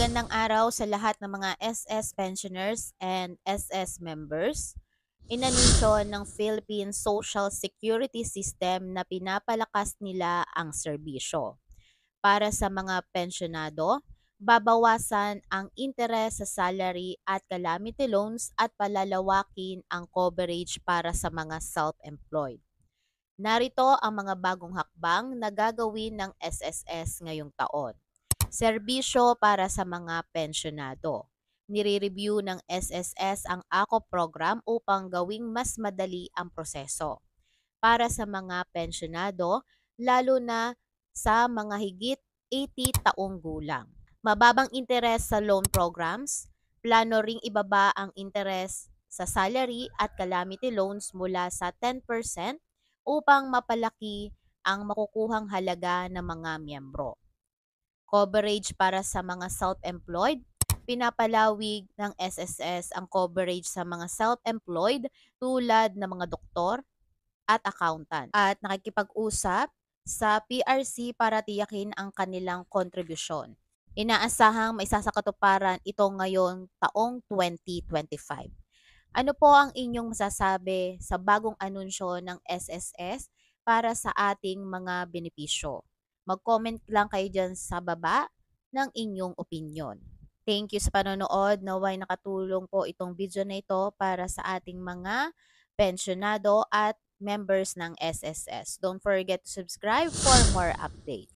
Magandang araw sa lahat ng mga SS pensioners and SS members. Inanunsyo ng Philippine Social Security System na pinapalakas nila ang serbisyo. Para sa mga pensyonado, babawasan ang interes sa salary at calamity loans at palalawakin ang coverage para sa mga self-employed. Narito ang mga bagong hakbang na gagawin ng SSS ngayong taon. Serbisyo para sa mga pensyonado. Nire-review ng SSS ang AKO program upang gawing mas madali ang proseso. Para sa mga pensyonado, lalo na sa mga higit 80 taong gulang. Mababang interes sa loan programs, plano ring ibaba ang interes sa salary at calamity loans mula sa 10% upang mapalaki ang makukuhang halaga ng mga miyembro. Coverage para sa mga self-employed, pinapalawig ng SSS ang coverage sa mga self-employed tulad ng mga doktor at accountant at nakikipag-usap sa PRC para tiyakin ang kanilang kontribusyon. Inaasahang may sasakatuparan ito ngayong taong 2025. Ano po ang inyong masasabi sa bagong anunsyo ng SSS para sa ating mga benepisyo? Mag-comment lang kayo dyan sa baba ng inyong opinion. Thank you sa panonood. Naway nakatulong po itong video na ito para sa ating mga pensyonado at members ng SSS. Don't forget to subscribe for more updates.